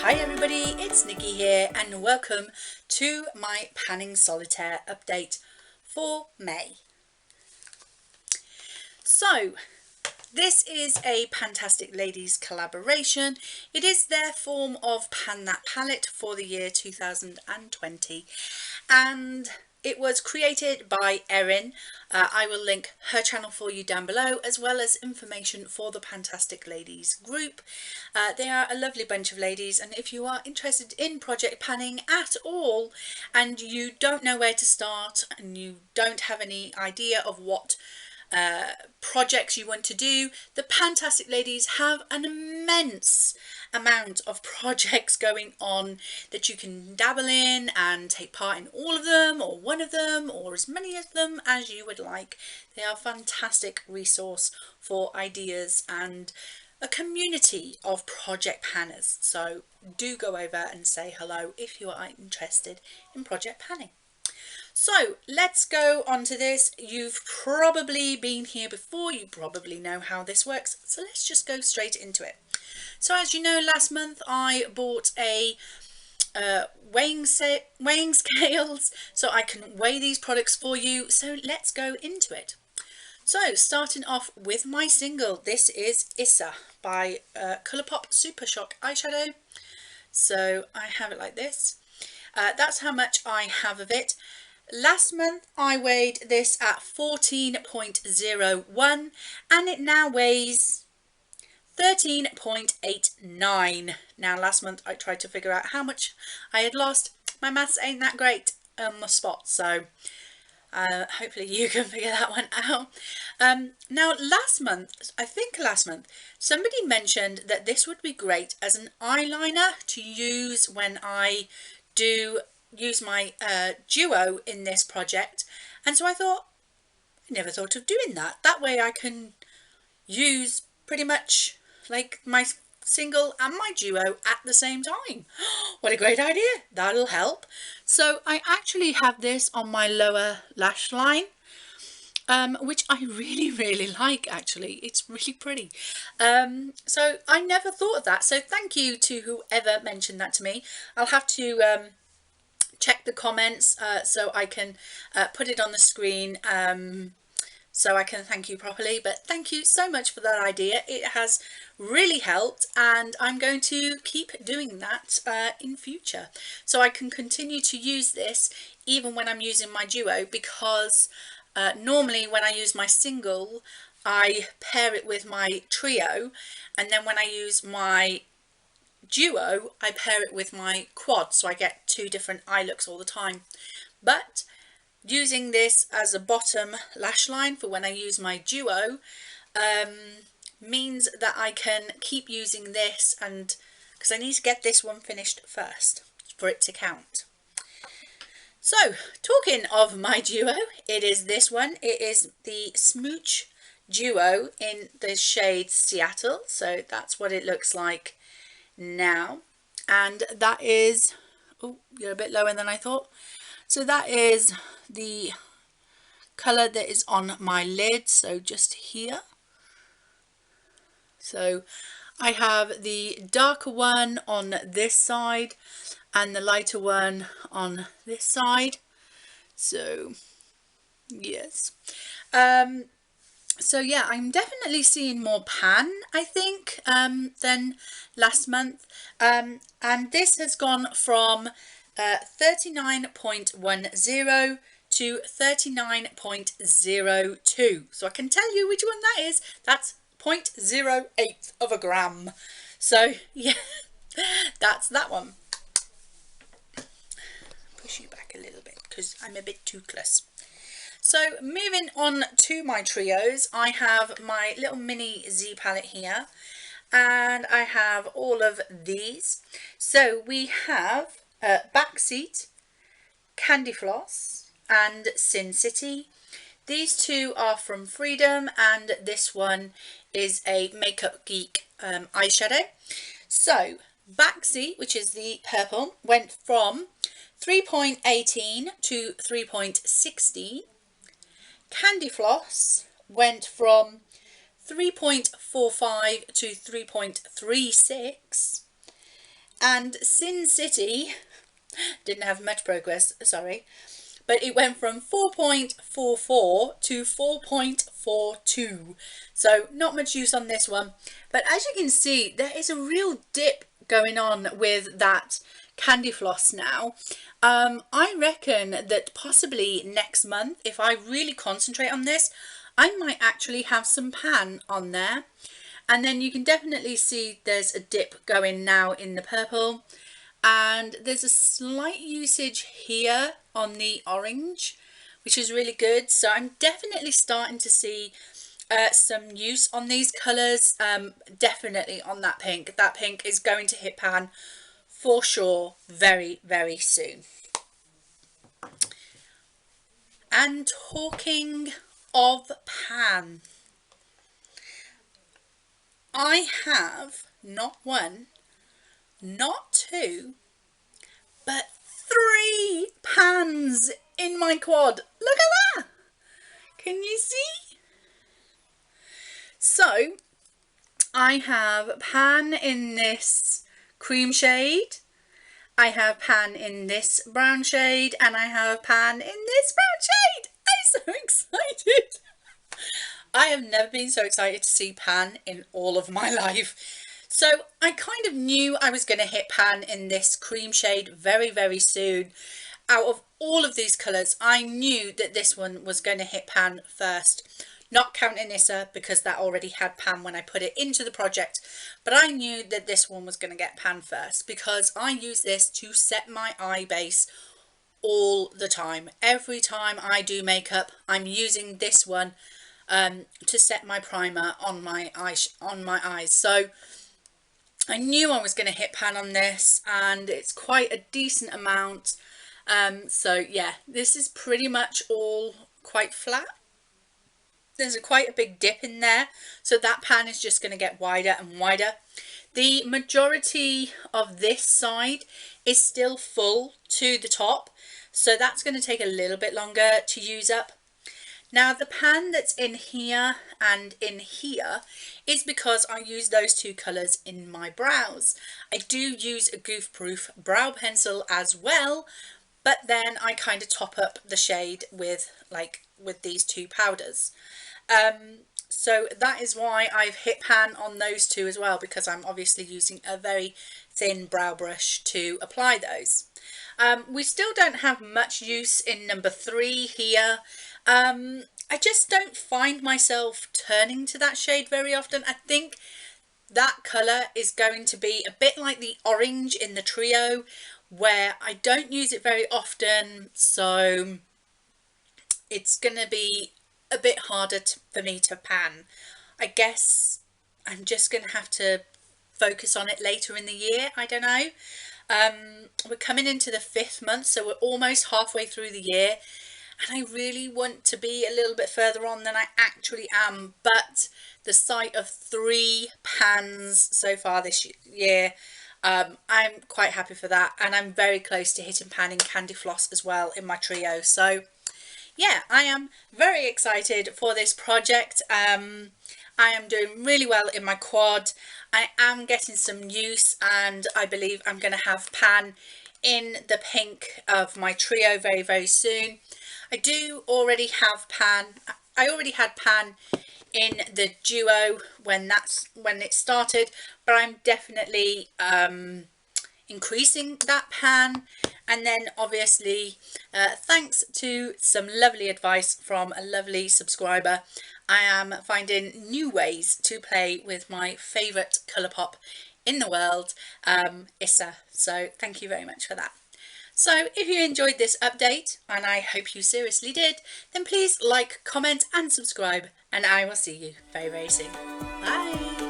Hi everybody, it's Nikki here and welcome to my Panning Solitaire update for May. So this is a Pantastic Ladies collaboration. It is their form of Pan That Palette for the year 2020 and it was created by Erynn. I will link her channel for you down below, as well as information for the Pantastic Ladies group. They are a lovely bunch of ladies, and if you are interested in project panning at all and you don't know where to start and you don't have any idea of what projects you want to do, the Pantastic Ladies have an immense amount of projects going on that you can dabble in and take part in all of them or one of them or as many of them as you would like. They are a fantastic resource for ideas and a community of project panners, so do go over and say hello if you are interested in project panning. So let's go on to this. You've probably been here before, you probably know how this works, so let's just go straight into it. So as you know, last month I bought a weighing scales so I can weigh these products for you, so let's go into it. So starting off with my single, this is Issa by Colourpop Super Shock eyeshadow. So I have it like this. That's how much I have of it. Last month I weighed this at 14.01 and it now weighs 13.89. Now last month I tried to figure out how much I had lost. My maths ain't that great on the spot, so hopefully you can figure that one out. Now last month, somebody mentioned that this would be great as an eyeliner to use when I do use my duo in this project, and so I thought, I never thought of doing that. That way I can use pretty much like my single and my duo at the same time. What a great idea, that'll help. So I actually have this on my lower lash line, which I really like. Actually, it's really pretty. So I never thought of that, so thank you to whoever mentioned that to me. I'll have to check the comments so I can put it on the screen so I can thank you properly. But thank you so much for that idea. It has really helped and I'm going to keep doing that in future, so I can continue to use this even when I'm using my duo, because normally when I use my single I pair it with my trio, and then when I use my duo I pair it with my quad, so I get two different eye looks all the time. But using this as a bottom lash line for when I use my duo means that I can keep using this, and because I need to get this one finished first for it to count. So talking of my duo, it is this one. It is the Smooch Duo in the shade Seattle, so that's what it looks like now, and that is, oh, you're a bit lower than I thought. So that is the colour that is on my lid, so just here. So I have the darker one on this side and the lighter one on this side. So yes, so yeah, I'm definitely seeing more pan, I think, than last month, and this has gone from 39.10 to 39.02, so I can tell you which one that is. That's 0.08 of a gram. So yeah, that's that one. Push you back a little bit because I'm a bit toothless. So moving on to my trios, I have my little mini Z palette here, and I have all of these. So we have Backseat, Candy Floss and Sin City. These two are from Freedom, and this one is a Makeup Geek eyeshadow. So Backseat, which is the purple, went from 3.18 to 3.16. Candy Floss went from 3.45 to 3.36. And Sin City didn't have much progress, sorry, but it went from 4.44 to 4.42, so not much use on this one. But as you can see, there is a real dip going on with that candy floss now. I reckon that possibly next month, if I really concentrate on this, I might actually have some pan on there. And then you can definitely see there's a dip going now in the purple, and there's a slight usage here on the orange, which is really good. So I'm definitely starting to see some use on these colours, definitely on that pink. That pink is going to hit pan for sure very, very soon. And talking of pan, I have not one, not two, but 3 pans in my quad. Look at that! Can you see? So I have pan in this cream shade, I have pan in this brown shade, and I have pan in this brown shade. I'm so excited. I have never been so excited to see pan in all of my life. So I kind of knew I was going to hit pan in this cream shade very, very soon. Out of all of these colours, I knew that this one was going to hit pan first. Not counting Nissa, because that already had pan when I put it into the project. But I knew that this one was going to get pan first, because I use this to set my eye base all the time. Every time I do makeup, I'm using this one to set my primer on my eyes. So I knew I was going to hit pan on this, and it's quite a decent amount. So yeah, this is pretty much all quite flat. There's quite a big dip in there, so that pan is just going to get wider and wider. The majority of this side is still full to the top, so that's going to take a little bit longer to use up. Now the pan that's in here and in here is because I use those 2 colours in my brows. I do use a goof proof brow pencil as well, but then I kind of top up the shade with these 2 powders. So that is why I've hit pan on those 2 as well, because I'm obviously using a very thin brow brush to apply those. We still don't have much use in number 3 here. I just don't find myself turning to that shade very often. I think that colour is going to be a bit like the orange in the trio, where I don't use it very often, so it's going to be a bit harder for me to pan. I guess I'm just going to have to focus on it later in the year. I don't know. We're coming into the 5th month, so we're almost halfway through the year, and I really want to be a little bit further on than I actually am. But the sight of 3 pans so far this year, I'm quite happy for that, and I'm very close to hitting pan in Candy Floss as well in my trio. So yeah, I am very excited for this project. I am doing really well in my quad. I am getting some use, and I believe I'm going to have pan in the pink of my trio very, very soon. I do already have pan. I already had pan in the duo when it started, but I'm definitely increasing that pan. And then obviously thanks to some lovely advice from a lovely subscriber, I am finding new ways to play with my favourite Colourpop in the world, Issa. So thank you very much for that. So if you enjoyed this update, and I hope you seriously did, then please like, comment and subscribe, and I will see you very, very soon. Bye!